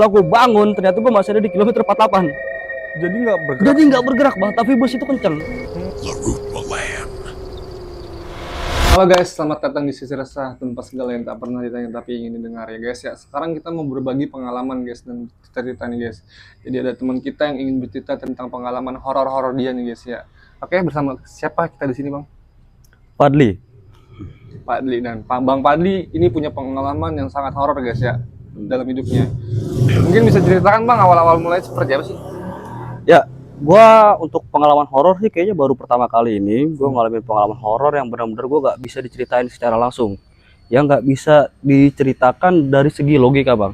Aku bangun ternyata gue masih ada di kilometer 48. Jadi nggak bergerak bang, tapi bus itu kenceng. Halo guys, selamat datang di Sisi Resah, tempat segala yang tak pernah ditanya tapi ingin didengar ya guys ya. Sekarang kita mau berbagi pengalaman guys dan cerita nih guys. Jadi ada teman kita yang ingin bercerita tentang pengalaman horor-horor dia nih guys ya. Oke, bersama siapa kita di sini bang? Padli. Pak Adli dan Bang Padli ini punya pengalaman yang sangat horor guys ya dalam hidupnya. Mungkin bisa ceritakan bang awal-awal mulai seperti apa sih? Ya, gua untuk pengalaman horor sih kayaknya baru pertama kali ini gua ngalamin pengalaman horor yang benar-benar gua nggak bisa diceritain secara langsung, yang nggak bisa diceritakan dari segi logika bang.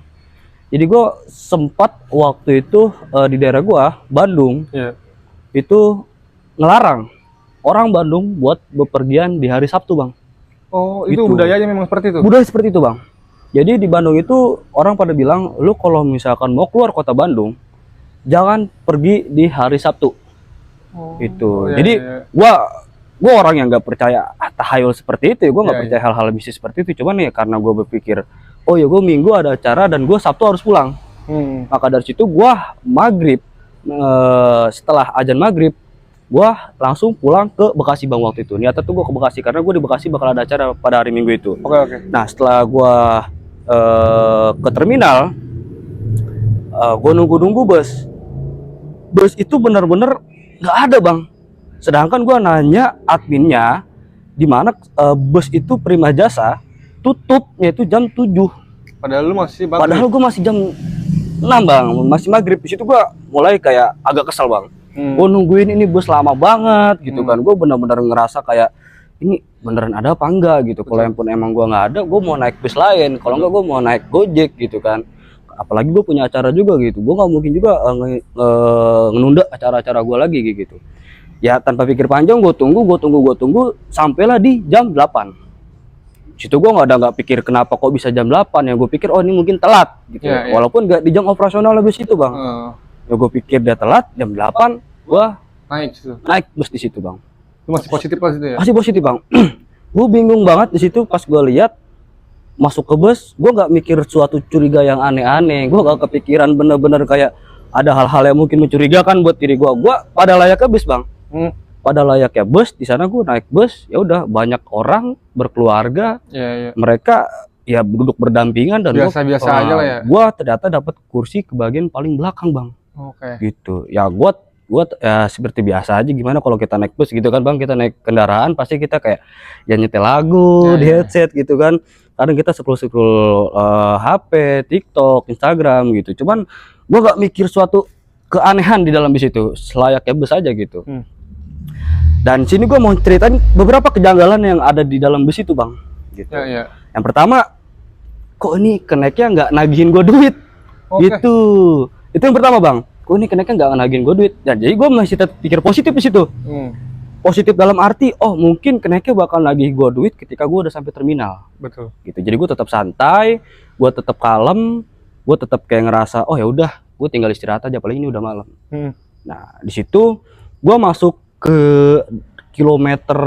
Jadi gua sempat waktu itu di daerah gua Bandung itu ngelarang orang Bandung buat bepergian di hari Sabtu bang. Oh, itu Gitu. budayanya memang seperti itu? Budaya seperti itu bang. Jadi di Bandung itu orang pada bilang, lu kalau misalkan mau keluar kota Bandung, jangan pergi di hari Sabtu. Oh, Itu. iya, Jadi iya. gua orang yang nggak percaya tahayul seperti itu. Gua nggak Iya, percaya hal-hal mistis seperti itu. Cuman ya karena gua berpikir, oh ya gua Minggu ada acara dan gua Sabtu harus pulang. Maka dari situ gua maghrib, setelah azan maghrib, gua langsung pulang ke Bekasi bang waktu itu. Niatnya tuh gua ke Bekasi karena gua di Bekasi bakal ada acara pada hari Minggu itu. Oke. Nah setelah gua ke terminal, gua nunggu bus itu bener-bener nggak ada bang. Sedangkan gua nanya adminnya di mana bus itu Prima Jasa tutupnya itu jam 7. Padahal lu masih maghrib. Padahal gua masih jam 6 bang, masih maghrib. Di situ gua mulai kayak agak kesel bang. Gua nungguin ini bus lama banget gitu kan. Gua bener-bener ngerasa kayak ini beneran ada apa enggak gitu. Kalau pun emang gua nggak ada, gua mau naik bus lain. Kalau enggak gua mau naik Gojek gitu kan. Apalagi gue punya acara juga gitu, gue nggak mungkin juga ngenunda acara-acara gue lagi gitu. Ya tanpa pikir panjang gue tunggu sampailah di jam 8. Situ gue nggak pikir kenapa kok bisa jam 8 ya, gue pikir oh ini mungkin telat gitu. Ya. Walaupun nggak di jam operasional bus itu bang. Ya gue pikir dia telat jam 8, gue naik bus di situ bang. Lu masih positif lah situ ya? Masih positif bang. Gue bingung banget di situ pas gue lihat masuk ke bus, gue nggak mikir suatu curiga yang aneh-aneh. Gue gak kepikiran bener-bener kayak ada hal-hal yang mungkin mencurigakan buat diri gue. Gue pada layaknya bus bang. Pada layaknya bus, di sana gue naik bus, ya udah banyak orang berkeluarga. Iya. Mereka ya duduk berdampingan dan biasa-biasa aja lah ya. Gue ternyata dapat kursi ke bagian paling belakang bang. Oke. Gitu. Ya gue ya seperti biasa aja, gimana kalau kita naik bus gitu kan bang, kita naik kendaraan pasti kita kayak ya nyetel lagu di headset gitu kan. Kadang kita scroll HP, TikTok, Instagram gitu. Cuman gue gak mikir suatu keanehan di dalam bis itu, selayaknya bus aja gitu. Dan sini gue mau ceritain beberapa kejanggalan yang ada di dalam bus itu bang. Gitu. Iya. Yang pertama, kok ini kenaiknya nggak nagihin gue duit? Gitu. Itu yang pertama bang. Kok ini kenaiknya nggak nagihin gue duit? Dan jadi gue masih tetap pikir positif di situ. Positif dalam arti, oh mungkin kenaiknya bakal nagih gue duit ketika gue udah sampai terminal. Betul. Gitu. Jadi gue tetap santai, gue tetap kalem, gue tetap kayak ngerasa, oh ya udah, gue tinggal istirahat aja, paling ini udah malam. Nah di situ gue masuk ke kilometer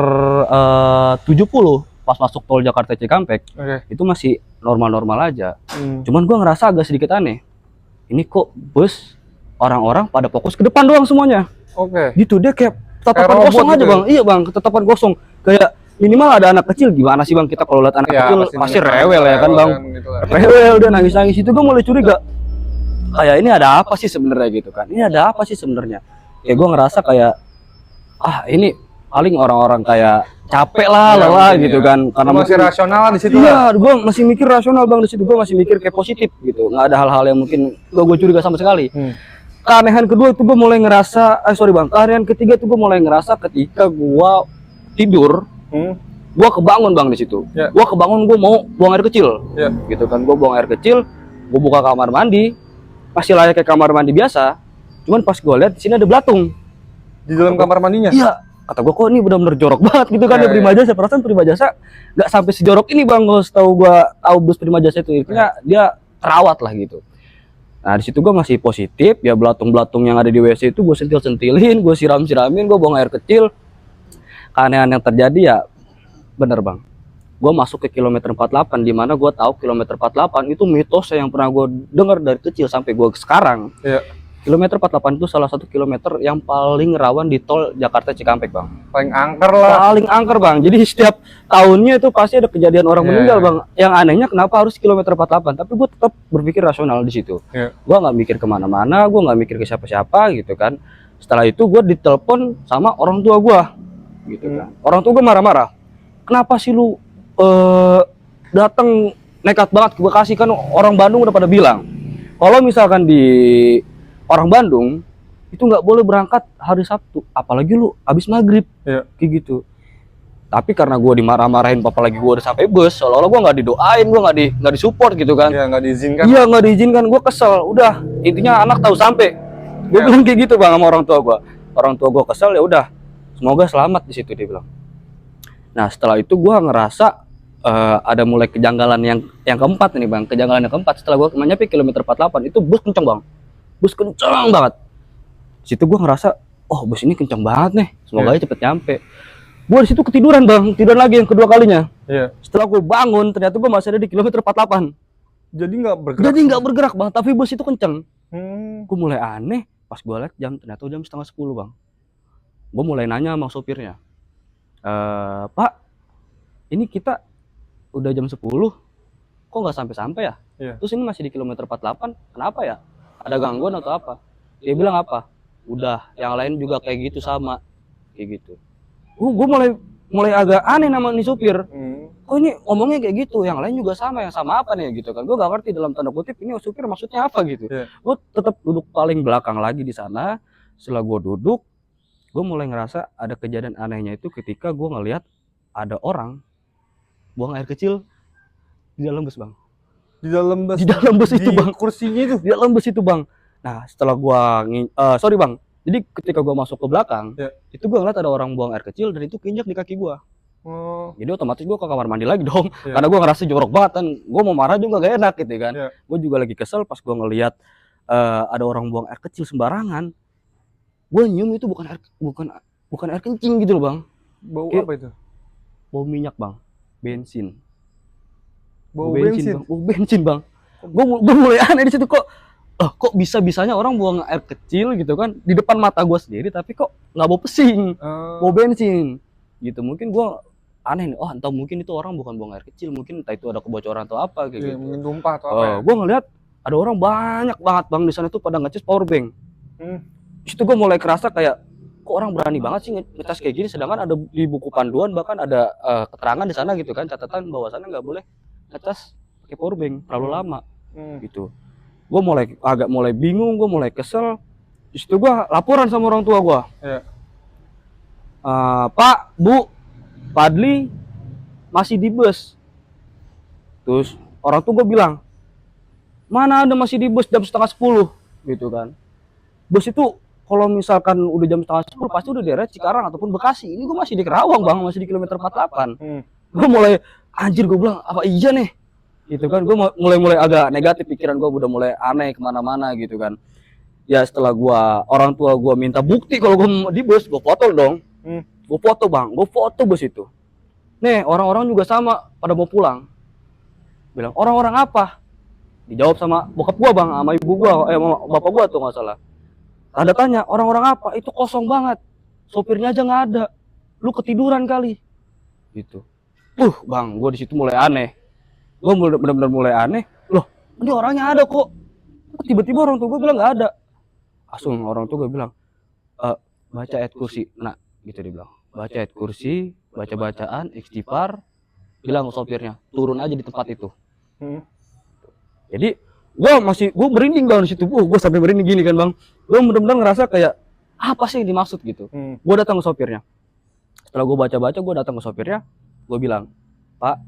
70 pas masuk tol Jakarta Cikampek. Itu masih normal-normal aja. Cuman gue ngerasa agak sedikit aneh. Ini kok bus orang-orang pada fokus ke depan doang semuanya. Gitu, dia kayak tatapan kosong aja bang. Iya bang, tatapan kosong. Kayak minimal ada anak kecil, gimana sih bang, kita kalau lihat anak kecil pasti rewel ya kan bang. Rewel udah nangis-nangis, itu gue mulai curiga. Kayak ini ada apa sih sebenarnya gitu kan? Ini ada apa sih sebenarnya? Ya gue ngerasa kayak ini paling orang-orang kayak capek lah, lelah gitu kan. Karena masih rasional di situ. Iya, gue masih mikir rasional bang di situ. Gue masih mikir kayak positif gitu. Nggak ada hal-hal yang mungkin gue curiga sama sekali. Keanehan kedua itu gue mulai ngerasa, keanehan ketiga itu gue mulai ngerasa ketika gue tidur, gue kebangun bang di situ. Gue kebangun, gue mau buang air kecil, gitu kan. Gue buang air kecil, gue buka kamar mandi, masih layaknya kamar mandi biasa. Cuman pas gue lihat di sini ada belatung di dalam kamar mandinya. Iya, kata gue kok ini benar-benar jorok banget gitu kan. Ya Prima Jasa, perasaan Prima Jasa nggak sampai sejorok ini bang. Kalau setahu gue tahu bus Prima Jasa itu, intinya dia terawat lah gitu. Nah di situ gue masih positif, ya belatung-belatung yang ada di WC itu gue sentil-sentilin, gue siram-siramin, gue buang air kecil. Keanehan yang terjadi ya bener bang, gue masuk ke kilometer 48, di mana gue tahu kilometer 48 itu mitos yang pernah gue dengar dari kecil sampai gue sekarang. Iya. Kilometer 48 itu salah satu kilometer yang paling rawan di tol Jakarta Cikampek, Bang. Paling angker lah. Paling angker, Bang. Jadi setiap tahunnya itu pasti ada kejadian orang meninggal, Bang. Yang anehnya kenapa harus kilometer 48? Tapi gue tetap berpikir rasional di situ. Gue nggak mikir kemana-mana, gue nggak mikir ke siapa-siapa gitu kan. Setelah itu gue ditelepon sama orang tua gue, gitu kan. Orang tua gue marah-marah. Kenapa sih lu datang nekat banget ke Bekasi? Kan orang Bandung udah pada bilang, kalau misalkan di orang Bandung itu nggak boleh berangkat hari Sabtu, apalagi lu abis maghrib, kayak gitu. Tapi karena gue dimarah-marahin, apalagi gue udah sampai bus, seolah-olah gue nggak didoain, gue nggak disupport gitu kan. Iya, nggak diizinkan. Iya, nggak diizinkan, gue kesel. Udah, intinya anak tahu sampai. Gue bilang kayak gitu, Bang, sama orang tua gue. Orang tua gue kesel, ya udah, semoga selamat di situ, dia bilang. Nah, setelah itu gue ngerasa ada mulai kejanggalan yang keempat nih, Bang. Kejanggalan yang keempat setelah gue nyampe kilometer 48 itu bus kenceng, Bang. Bus kenceng banget. Situ gue ngerasa, oh bus ini kenceng banget nih, semoga aja cepet nyampe. Gue di situ ketiduran, Bang, tiduran lagi yang kedua kalinya. Setelah gue bangun, ternyata gue masih ada di kilometer 48. Jadi nggak bergerak. Bang, tapi bus itu kenceng. Gue mulai aneh, pas gue liat jam, ternyata jam 9:30, Bang. Gue mulai nanya sama sopirnya, Pak, ini kita udah jam 10, kok nggak sampai-sampai ya? Terus ini masih di kilometer 48, kenapa ya? Ada gangguan atau apa? Dia bilang apa? Udah, yang lain juga kayak gitu sama, kayak gitu. Gue mulai agak aneh nama nih supir. Kok ini ngomongnya kayak gitu? Yang lain juga sama, yang sama apa nih gitu kan? Gue gak ngerti dalam tanda kutip ini supir maksudnya apa gitu. Gue tetap duduk paling belakang lagi di sana. Setelah gue duduk, gue mulai ngerasa ada kejadian anehnya itu ketika gue ngelihat ada orang buang air kecil di dalam bus, Bang. Di dalam bus itu, Bang. Kursinya itu. Di dalam bus itu, Bang. Nah, setelah gua sorry, Bang. Jadi ketika gua masuk ke belakang, itu gua ngeliat ada orang buang air kecil dan itu keinjak di kaki gua. Jadi otomatis gua ke kamar mandi lagi dong. Karena gua ngerasa jorok banget kan. Gua mau marah juga gak enak gitu kan. Gua juga lagi kesel pas gua ngeliat ada orang buang air kecil sembarangan. Gua nyium itu bukan air kencing gitu loh, Bang. Bau apa itu? Bau minyak, Bang. Bensin. Bau bensin. Bang. Bau bensin, Bang. Gue mulai aneh di situ, kok bisa-bisanya orang buang air kecil gitu kan di depan mata gue sendiri, tapi kok nggak bau pesing, bau bensin gitu. Mungkin gue aneh nih, entah mungkin itu orang bukan buang air kecil, mungkin entah itu ada kebocoran atau apa kayak gitu. Mungkin tumpah atau apa. Gue ngeliat ada orang banyak banget, Bang, di sana tuh pada ngecas power bank. Di situ gue mulai kerasa kayak, kok orang berani banget sih ngecas kayak gini, sedangkan ada di buku panduan bahkan ada keterangan di sana gitu kan, catatan bahwasannya nggak boleh ngecas pakai power bank terlalu lama gitu. Gue agak mulai bingung, gue mulai kesel. Di situ gue laporan sama orang tua gue. Pak, Bu, Padli masih di bus. Terus orang tua gue bilang, mana ada masih di bus jam 9:30 gitu kan. Bus itu kalau misalkan udah jam 9:30 pasti udah di daerah Cikarang ataupun Bekasi. Ini gue masih di Kerawang, Bang, masih di kilometer 48. Gue mulai anjir, gue bilang apa iya nih gitu kan. Gue mulai agak negatif, pikiran gue udah mulai aneh kemana-mana gitu kan. Ya setelah orang tua gue minta bukti kalau gue di bus, gue foto dong. Gue foto, Bang, gue foto bus itu. Nih orang-orang juga sama pada mau pulang. Bilang orang-orang apa? Dijawab sama bokap gue, Bang, sama ibu gue, bapak gue tuh nggak salah. Ada tanya orang-orang apa? Itu kosong banget, sopirnya aja nggak ada. Lu ketiduran kali gitu. Bang, gue di situ mulai aneh. Gue benar-benar mulai aneh. Loh, ini orangnya ada kok. Tiba-tiba orang tua gue bilang nggak ada. Langsung orang tua gue bilang, baca ayat kursi. Nah, gitu dia bilang. Baca ayat kursi, baca bacaan, istighfar. Bilang ke sopirnya, turun aja di tempat itu. Jadi gue merinding, Bang, di situ. Gue sampai merinding gini kan, Bang. Gue benar-benar ngerasa kayak apa sih yang dimaksud gitu. Gue datang ke sopirnya. Setelah gue baca-baca, gue datang ke sopirnya. Gue bilang, Pak,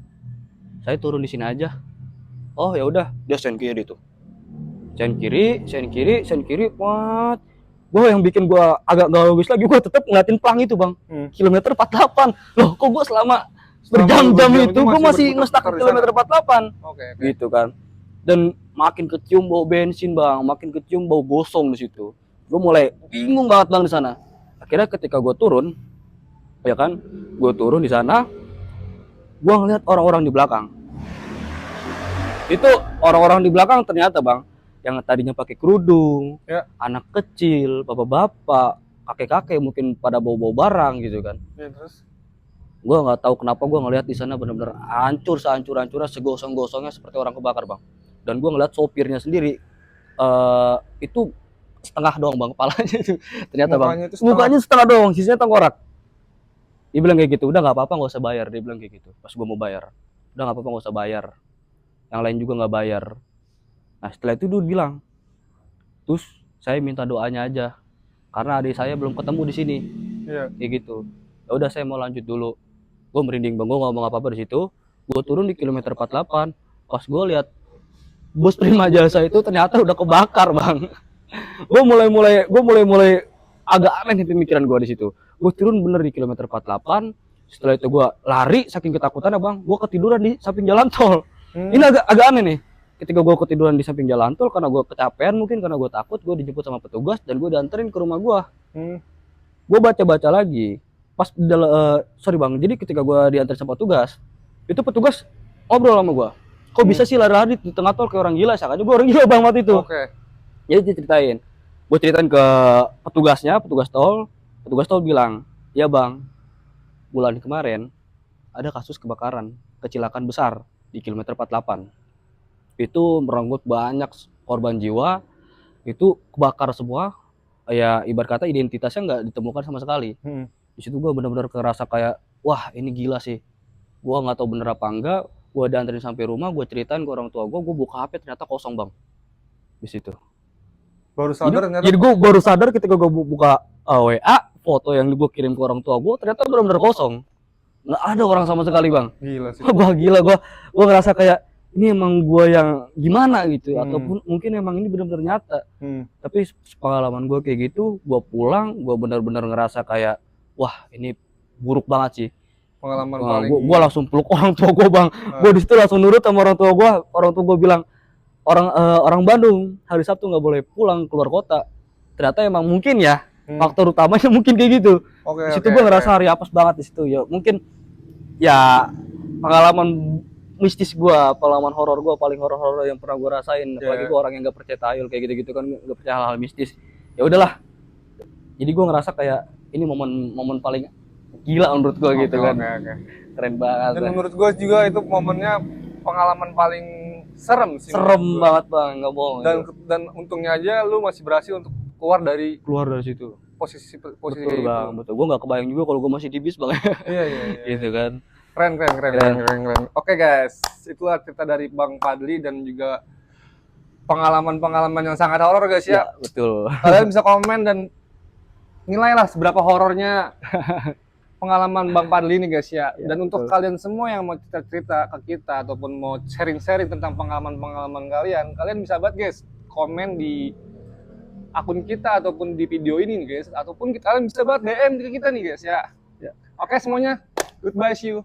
saya turun di sini aja. Oh ya udah, dia sen kiri tuh. Sen kiri, what? Gue yang bikin gue agak gak logis lagi, gue tetap ngeliatin pelang itu, Bang. Kilometer 48. Loh, kok gue selama berjam-jam itu gue masih ngestak di kilometer 48. Gitu kan. Dan makin kecium bau bensin, Bang, makin kecium bau gosong di situ. Gue mulai bingung banget, Bang, di sana. Akhirnya ketika gue turun, ya kan, gue turun di sana. Gua ngeliat orang-orang di belakang. Itu orang-orang di belakang ternyata bang, yang tadinya pakai kerudung, Ya. anak kecil, bapak-bapak, kakek-kakek mungkin pada bawa-bawa barang gitu kan. Ya, terus? Gua nggak tahu kenapa gua ngeliat di sana benar-benar hancur, sehancur-hancurnya, segosong-gosongnya seperti orang kebakar bang. Dan gua ngeliat sopirnya sendiri itu setengah doang bang kepalanya itu ternyata bang, Mukanya itu setengah. mukanya setengah doang, sisanya tengkorak. Dia bilang kayak gitu, udah nggak apa-apa nggak usah bayar, dia bilang kayak gitu pas gua mau bayar, udah nggak apa-apa nggak usah bayar, yang lain juga nggak bayar. Nah setelah itu dia bilang, terus saya minta doanya aja karena adik saya belum ketemu di sini. Iya. Kayak gitu. Ya udah saya mau lanjut dulu. Gue merinding bang, gue nggak ngomong apa-apa di situ. Gue turun di kilometer 48. Pas gue lihat bus Prima Jasa itu ternyata udah kebakar bang. gue mulai agak aneh nih pemikiran gue di situ. Gue turun bener di kilometer 48. Setelah itu gue lari saking ketakutannya bang. Gue ketiduran di samping jalan tol. Ini agak aneh nih. Ketika gue ketiduran di samping jalan tol karena gue kecapean mungkin, karena gue takut, gue dijemput sama petugas dan gue dianterin ke rumah gue. Gue baca-baca lagi. Pas sorry bang, jadi ketika gue diantar sama petugas, itu petugas ngobrol sama gue. Kok bisa sih lari-lari di tengah tol kayak orang gila? Sakanya gue orang gila bang waktu itu. Oke. Jadi diceritain. Gue ceritain ke petugasnya, petugas tol. Petugas tol bilang, ya bang, bulan kemarin ada kasus kebakaran, kecelakaan besar di kilometer 48. Itu merenggut banyak korban jiwa. Itu kebakar semua. Ya ibarat kata identitasnya nggak ditemukan sama sekali. Di situ gue benar-benar kerasa kayak, wah ini gila sih. Gue nggak tahu bener apa enggak. Gue dianterin sampai rumah, gue ceritain ke orang tua gue buka HP ternyata kosong bang. Di situ. Baru sadar ternyata. Jadi gue baru sadar ketika gue buka WA, foto yang gue kirim ke orang tua gue ternyata benar-benar kosong. Nggak ada orang sama sekali bang. Gila sih. Gue gila, gue ngerasa kayak ini emang gue yang gimana gitu, ataupun mungkin emang ini benar-benar nyata. Tapi pengalaman gue kayak gitu, gue pulang, gue benar-benar ngerasa kayak, wah ini buruk banget sih. Pengalaman paling. Gue langsung peluk orang tua gue bang. Gue di situ langsung nurut sama orang tua gue. Orang tua gue bilang, orang Bandung hari Sabtu nggak boleh pulang keluar kota. Ternyata emang mungkin ya faktor utamanya mungkin kayak gitu. Di situ gue ngerasa hari apes banget di situ. Ya mungkin ya pengalaman mistis gue, pengalaman horor gue, paling horor yang pernah gue rasain. Apalagi gue orang yang nggak percaya tahayul kayak gitu-gitu kan, nggak percaya hal-hal mistis. Ya udahlah. Jadi gue ngerasa kayak ini momen paling gila menurut gue gitu kan. Keren banget. Dan menurut gue juga itu momennya pengalaman paling serem sih. Serem banget bang, nggak bohong. Dan untungnya aja lu masih berhasil untuk keluar dari situ. Posisi Betul itu. bang, betul. Gue nggak kebayang juga kalau gue masih di bis bang. Iya. Gitu kan. Keren. Oke guys, itulah cerita dari Bang Padli dan juga pengalaman-pengalaman yang sangat horor guys ya. Betul. Kalian bisa komen dan nilailah seberapa horornya pengalaman Bang Padli ini guys ya. Dan untuk kalian semua yang mau cerita ke kita ataupun mau sharing-sharing tentang pengalaman-pengalaman kalian bisa banget guys komen di akun kita ataupun di video ini nih guys, ataupun kalian bisa banget DM ke kita nih guys ya. Oke semuanya, goodbye, see you.